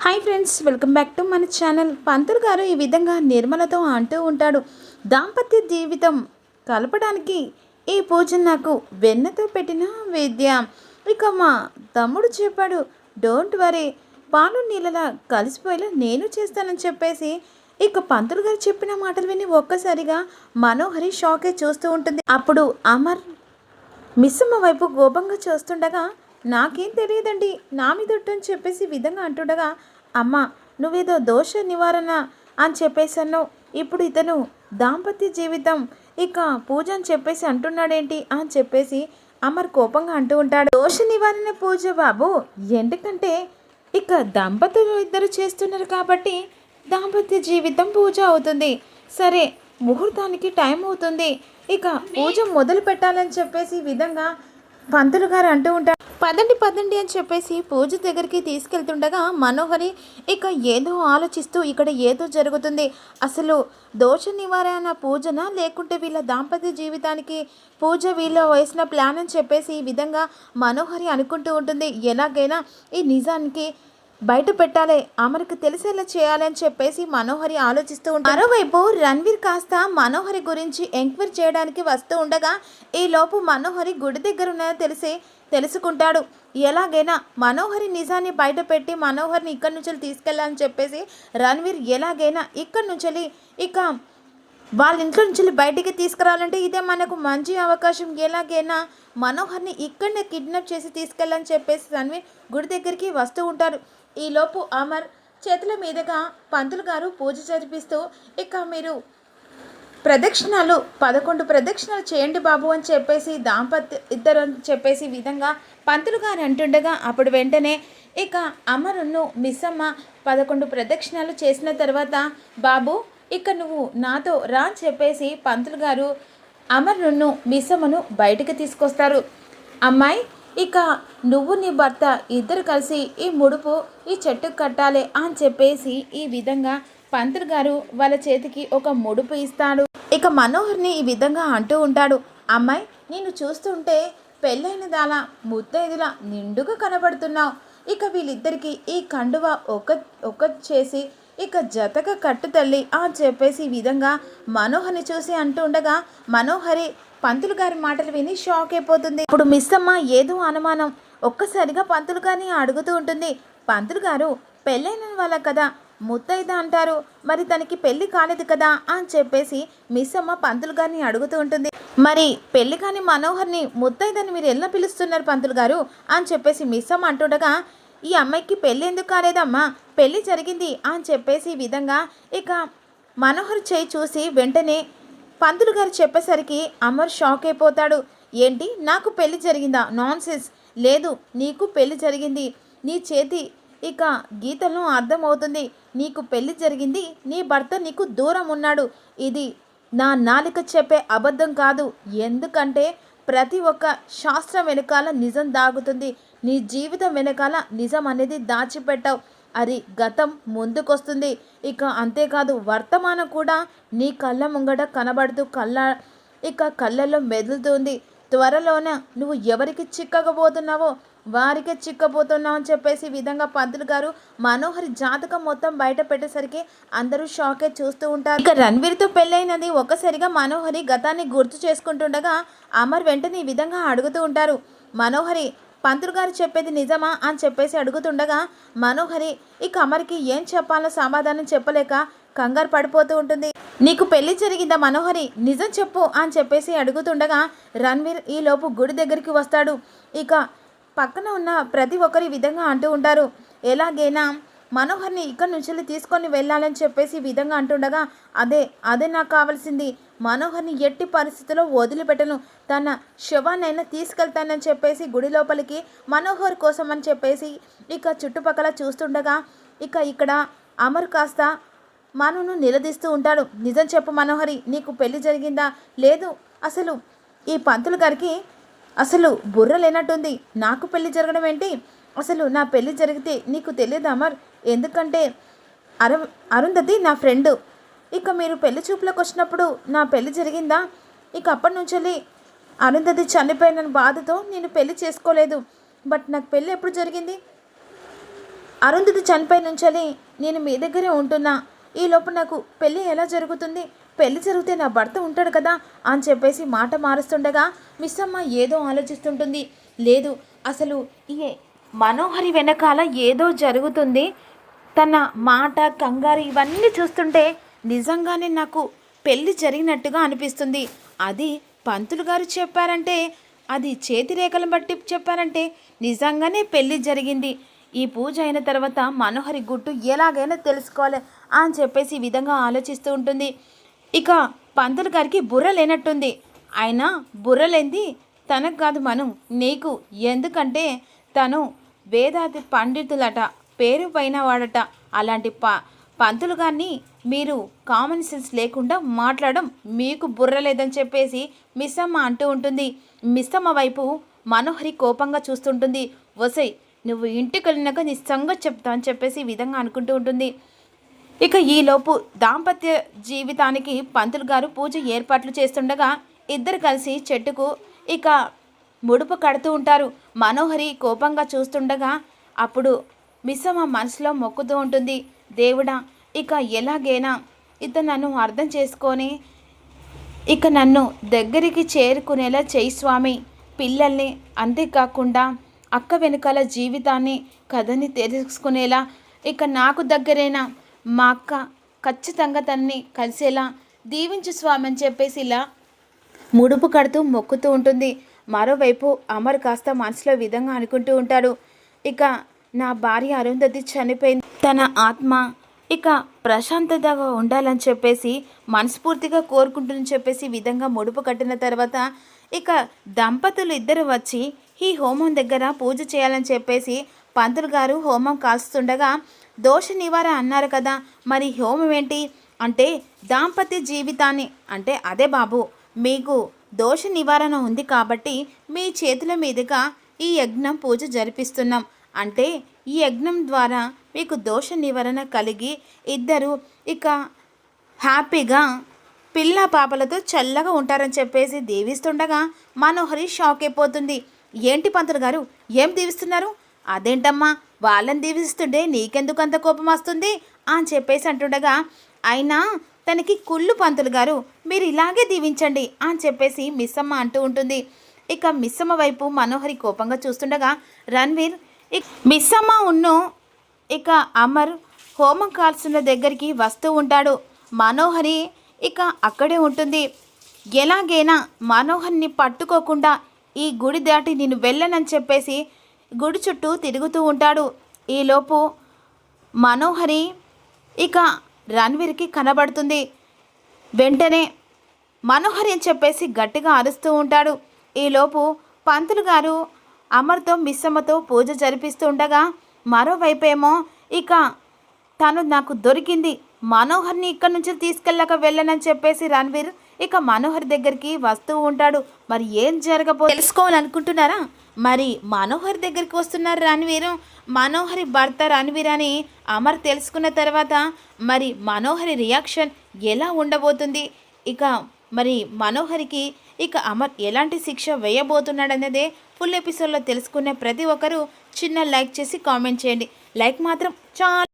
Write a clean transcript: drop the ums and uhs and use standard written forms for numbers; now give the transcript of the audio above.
Hi friends, welcome back to మన channel. పంతులు గారు ఈ విధంగా నిర్మలతో అంటూ ఉంటాడు, దాంపత్య జీవితం కలపడానికి ఈ పూజ నాకు వెన్నతో పెట్టిన విద్య. ఇక మా తమ్ముడు చెప్పాడు, డోంట్ వరీ, పాలు నీళ్ళలా కలిసిపోయేలా నేను చేస్తానని చెప్పేసి ఇక పంతులు గారు చెప్పిన మాటలు విని ఒక్కసారిగా మనోహరి షాకే చూస్తూ ఉంటుంది. అప్పుడు అమర్ మిస్సమ్మ వైపు కోపంగా చూస్తుండగా, నాకేం తెలియదండి, నా మీదొట్టు అని చెప్పేసి విధంగా అంటుండగా, అమ్మ నువ్వేదో దోష నివారణ అని చెప్పేసాను, ఇప్పుడు ఇతను దాంపత్య జీవితం ఇక పూజ అని చెప్పేసి అంటున్నాడేంటి అని చెప్పేసి అమర్ కోపంగా అంటూ ఉంటాడు. దోష నివారణ పూజ బాబు, ఎందుకంటే ఇక దంపతులు ఇద్దరు చేస్తున్నారు కాబట్టి దాంపత్య జీవితం పూజ అవుతుంది. సరే, ముహూర్తానికి టైం అవుతుంది, ఇక పూజ మొదలు పెట్టాలని చెప్పేసి విధంగా పంతులు గారు అంటూ ఉంటారు. పదండి పదండి అని చెప్పేసి పూజ దగ్గరికి తీసుకెళ్తుండగా మనోహరి ఇక ఏదో ఆలోచిస్తూ, ఇక్కడ ఏదో జరుగుతుంది, అసలు దోష నివారణ పూజన లేకుంటే వీళ్ళ దాంపత్య జీవితానికి పూజ వీళ్ళు వేసిన ప్లాన్ అని చెప్పేసి ఈ విధంగా మనోహరి అనుకుంటూ ఉంటుంది. ఎలాగైనా ఈ నిజానికి బయట పెట్టాలి, అమర్కి తెలిసేలా చేయాలి అని చెప్పేసి మనోహరి ఆలోచిస్తూ ఉంటాడు. మరోవైపు రణ్వీర్ కాస్త మనోహరి గురించి ఎంక్వైరీ చేయడానికి వస్తూ ఉండగా ఈలోపు మనోహరి గుడి దగ్గర ఉన్నదని తెలుసుకుంటాడు. ఎలాగైనా మనోహరి నిజాన్ని బయట పెట్టి మనోహరిని ఇక్కడి నుంచి తీసుకెళ్ళాలని చెప్పేసి రణ్వీర్ ఎలాగైనా ఇక్కడి నుంచి ఇక వాళ్ళ ఇంట్లో నుంచి బయటికి తీసుకురావాలంటే ఇదే మనకు మంచి అవకాశం. ఎలాగైనా మనోహర్ని ఇక్కడనే కిడ్నాప్ చేసి తీసుకెళ్ళని చెప్పేసి రణ్వీర్ గుడి దగ్గరికి వస్తూ ఉంటారు. ఈలోపు అమర్ చేతుల మీదుగా పంతులు గారు పూజ జరిపిస్తూ, ఇక మీరు ప్రదక్షిణాలు 11 ప్రదక్షిణాలు చేయండి బాబు అని చెప్పేసి దాంపత్య ఇద్దరు అని చెప్పేసి విధంగా పంతులు గారు అంటుండగా, అప్పుడు వెంటనే ఇక అమరును మిస్సమ్మ 11 ప్రదక్షిణాలు చేసిన తర్వాత, బాబు ఇక నువ్వు నాతో రా అని చెప్పేసి పంతులు గారు అమరును మిస్సమ్మను బయటకు తీసుకొస్తారు. అమ్మాయి, ఇక నువ్వు నీ భర్త ఇద్దరు కలిసి ఈ ముడుపు ఈ చెట్టుకు కట్టాలి అని చెప్పేసి ఈ విధంగా పంతులు గారు వాళ్ళ చేతికి ఒక ముడుపు ఇస్తాడు. ఇక మనోహర్ని ఈ విధంగా అంటూ ఉంటాడు, అమ్మాయి నేను చూస్తుంటే పెళ్ళైన దాలా ముత్తైదులా నిండుగా కనబడుతున్నావు, ఇక వీళ్ళిద్దరికి ఈ కండువ ఒక చేసి ఇక జతగా కట్టు తల్లి అని చెప్పేసి ఈ విధంగా మనోహర్ని చూసి అంటూ ఉండగా మనోహరి పంతులు గారి మాటలు విని షాక్ అయిపోతుంది. ఇప్పుడు మిస్సమ్మ ఏదో అనుమానం ఒక్కసారిగా పంతులు గారిని అడుగుతూ ఉంటుంది. పంతులు గారు పెళ్ళైన వాళ్ళ కదా ముత్తైద అంటారు, మరి తనకి పెళ్లి కాలేదు కదా అని చెప్పేసి మిస్సమ్మ పంతులు గారిని అడుగుతూ ఉంటుంది. మరి పెళ్లి కాని మనోహర్ని ముత్తైదని మీరు ఎలా పిలుస్తున్నారు పంతులు గారు అని చెప్పేసి మిస్సమ్మ అంటుండగా, ఈ అమ్మాయికి పెళ్ళి ఎందుకు కాలేదమ్మా, పెళ్ళి జరిగింది అని చెప్పేసి ఈ విధంగా ఇక మనోహర్ చేయి చూసి వెంటనే పంతులు గారు చెప్పేసరికి అమర్ షాక్ అయిపోతాడు. ఏంటి, నాకు పెళ్లి జరిగిందా? నాన్సెన్స్, లేదు నీకు పెళ్లి జరిగింది, నీ చేతి ఇక గీతలను అర్థమవుతుంది, నీకు పెళ్లి జరిగింది, నీ భర్త నీకు దూరం ఉన్నాడు, ఇది నా నాలిక చెప్పే అబద్ధం కాదు, ఎందుకంటే ప్రతి ఒక్క శాస్త్రం వెనకాల నిజం దాగుతుంది, నీ జీవితం వెనకాల నిజం అనేది దాచిపెట్టావు, అది గతం ముందుకొస్తుంది, ఇక అంతేకాదు వర్తమానం కూడా నీ కళ్ళ ముంగట కనబడుతూ కళ్ళల్లో మెదులుతుంది, త్వరలోన నువ్వు ఎవరికి చిక్కకపోతున్నావో వారికే చిక్కబోతున్నావు అని చెప్పేసి విధంగా పంతులు గారు మనోహరి జాతకం మొత్తం బయట పెట్టేసరికి అందరూ షాకే చూస్తూ ఉంటారు. ఇక రణ్వీర్తో పెళ్ళైనది ఒక్కసారిగా మనోహరి గతాన్ని గుర్తు చేసుకుంటుండగా అమర్ వెంటనే ఈ విధంగా అడుగుతూ ఉంటారు. మనోహరి, పంతులు గారు చెప్పేది నిజమా అని చెప్పేసి అడుగుతుండగా మనోహరి ఇక అమర్కి ఏం చెప్పాలో సమాధానం చెప్పలేక కంగారు పడిపోతూ ఉంటుంది. నీకు పెళ్లి జరిగిందా మనోహరి, నిజం చెప్పు అని చెప్పేసి అడుగుతుండగా రణ్వీర్ ఈలోపు గుడి దగ్గరికి వస్తాడు. ఇక పక్కన ఉన్న ప్రతి ఒక్కరి విధంగా అంటూ ఉంటారు, ఎలాగైనా మనోహర్ని ఇక్కడి నుంచి తీసుకొని వెళ్ళాలని చెప్పేసి విధంగా అంటుండగా, అదే నాకు కావాల్సింది, మనోహర్ని ఎట్టి పరిస్థితుల్లో వదిలిపెట్టను, తన శవాన్నైనా తీసుకెళ్తానని చెప్పేసి గుడి లోపలికి మనోహర్ కోసం అని చెప్పేసి ఇక చుట్టుపక్కల చూస్తుండగా ఇక ఇక్కడ అమర్ కాస్త మనను నిలదీస్తూ ఉంటాడు. నిజం చెప్పు మనోహరి, నీకు పెళ్లి జరిగిందా? లేదు, అసలు ఈ పంతులు గారికి అసలు బుర్ర లేనట్టుంది, నాకు పెళ్లి జరగడం ఏంటి, అసలు నా పెళ్లి జరిగితే నీకు తెలియదు అమర్, ఎందుకంటే అరుంధతి నా ఫ్రెండు, ఇక మీరు పెళ్లి చూపులకు వచ్చినప్పుడు నా పెళ్లి జరిగిందా, ఇక అప్పటి నుంచి అరుంధతి చనిపోయిన బాధతో నేను పెళ్లి చేసుకోలేదు, బట్ నాకు పెళ్ళి ఎప్పుడు జరిగింది, అరుంధతి చనిపోయి నుంచని నేను మీ దగ్గరే ఉంటున్నా. ఈ లోపు నాకు పెళ్ళి ఎలా జరుగుతుంది? పెళ్లి జరిగితే నా భర్త ఉంటాడు కదా అని చెప్పేసి మాట మారుస్తుండగా మిస్సమ్మ ఏదో ఆలోచిస్తుంటుంది. లేదు, అసలు ఈ మనోహరి వెనకాల ఏదో జరుగుతుంది. తన మాట, కంగారు ఇవన్నీ చూస్తుంటే నిజంగానే నాకు పెళ్ళి జరిగినట్టుగా అనిపిస్తుంది. అది పంతులు గారు చెప్పారంటే, అది చేతి రేఖలను బట్టి చెప్పారంటే నిజంగానే పెళ్ళి జరిగింది. ఈ పూజ అయిన తర్వాత మనోహరి గుట్టు ఎలాగైనా తెలుసుకోవాలి అని చెప్పేసి ఈ విధంగా ఆలోచిస్తూ ఉంటుంది. ఇక పంతులు గారికి బుర్ర లేనట్టుంది. ఆయన బుర్ర లేనిది తనకు కాదు మను, నీకు. ఎందుకంటే తను వేదాది పండితులట, పేరు పైన వాడట. అలాంటి పంతులు గారిని మీరు కామన్ సెన్స్ లేకుండా మాట్లాడడం మీకు బుర్ర లేదని చెప్పేసి మిస్సమ్మ అంటూ ఉంటుంది. మిస్సమ్మ వైపు మనోహరి కోపంగా చూస్తుంటుంది. వసై, నువ్వు ఇంటికి వెళ్ళినాక నీ సంగతి చెప్తా అని చెప్పేసి ఈ విధంగా అనుకుంటూ ఉంటుంది. ఇక ఈలోపు దాంపత్య జీవితానికి పంతులు గారు పూజ ఏర్పాట్లు చేస్తుండగా ఇద్దరు కలిసి చెట్టుకు ఇక ముడుపు కడుతూ ఉంటారు. మనోహరి కోపంగా చూస్తుండగా అప్పుడు మిస్సమ్మ మనసులో మొక్కుతూ ఉంటుంది. దేవుడా, ఇక ఎలాగైనా ఇతను నన్ను అర్థం చేసుకొని ఇక నన్ను దగ్గరికి చేరుకునేలా చేయి స్వామి. పిల్లల్ని, అంతేకాకుండా అక్క వెనుకాల జీవితాన్ని, కథని తెలుసుకునేలా ఇక నాకు దగ్గరైనా మా అక్క ఖచ్చితంగా తనని కలిసేలా దీవించు స్వామి అని చెప్పేసి ఇలా ముడుపు కడుతూ మొక్కుతూ ఉంటుంది. మరోవైపు అమర్ కాస్త మనసులో విధంగా అనుకుంటూ ఉంటాడు. ఇక నా భార్య అరుంధతి చనిపోయింది, తన ఆత్మ ఇక ప్రశాంతతగా ఉండాలని చెప్పేసి మనస్ఫూర్తిగా కోరుకుంటుందని చెప్పేసి విధంగా ముడుపు కట్టిన తర్వాత ఇక దంపతులు ఇద్దరు వచ్చి ఈ హోమం దగ్గర పూజ చేయాలని చెప్పేసి పంతులు గారు హోమం కాల్స్తుండగా దోష నివారణ అన్నారు కదా, మరి హోమం ఏంటి అంటే దాంపత్య జీవితాన్ని, అంటే అదే బాబు, మీకు దోష నివారణ ఉంది కాబట్టి మీ చేతుల మీదుగా ఈ యజ్ఞం పూజ జరిపిస్తున్నాం. అంటే ఈ యజ్ఞం ద్వారా మీకు దోష నివారణ కలిగి ఇద్దరు ఇక హ్యాపీగా పిల్ల పాపలతో చల్లగా ఉంటారని చెప్పేసి దీవిస్తుండగా మనోహరి షాక్ అయిపోతుంది. ఏంటి పంతులు గారు, ఏం దీవిస్తున్నారు? అదేంటమ్మా, వాళ్ళని దీవిస్తుంటే నీకెందుకు అంత కోపం వస్తుంది అని చెప్పేసి అంటుండగా, అయినా తనకి కుళ్ళు పంతులు గారు, మీరు ఇలాగే దీవించండి అని చెప్పేసి మిస్సమ్మ అంటూ ఉంటుంది. ఇక మిస్సమ్మ వైపు మనోహరి కోపంగా చూస్తుండగా రణ్వీర్ మిస్సమ్మ ఉన్ను ఇక అమర్ హోమం కాల్సిన దగ్గరికి వస్తూ ఉంటాడు. మనోహరి ఇక అక్కడే ఉంటుంది. ఎలాగైనా మనోహర్ని పట్టుకోకుండా ఈ గుడి దాటి నేను వెళ్ళనని చెప్పేసి గుడి చుట్టూ తిరుగుతూ ఉంటాడు. ఈలోపు మనోహరి ఇక రణ్వీర్కి కనబడుతుంది. వెంటనే మనోహరి అని చెప్పేసి గట్టిగా అరుస్తూ ఉంటాడు. ఈలోపు పంతులు గారు అమర్తో మిస్సమ్మతో పూజ జరిపిస్తూ ఉండగా మరోవైపేమో ఇక తను నాకు దొరికింది, మనోహర్ని ఇక్కడి నుంచి తీసుకెళ్ళక వెళ్ళనని చెప్పేసి రణ్వీర్ ఇక మనోహర్ దగ్గరికి వస్తూ ఉంటాడు. మరి ఏం తెలుసుకోవాలనుకుంటున్నారా? మరి మనోహర్ దగ్గరికి వస్తున్నారు రణ్వీర్, మనోహరి భర్త రణ్వీర్ అని అమర్ తెలుసుకున్న తర్వాత మరి మనోహరి రియాక్షన్ ఎలా ఉండబోతుంది, ఇక మరి మనోహరికి ఇక అమర్ ఎలాంటి శిక్ష వేయబోతున్నాడనేదే ఫుల్ ఎపిసోడ్లో తెలుసుకునే ప్రతి ఒక్కరూ చిన్న లైక్ చేసి కామెంట్ చేయండి. లైక్ మాత్రం చాలా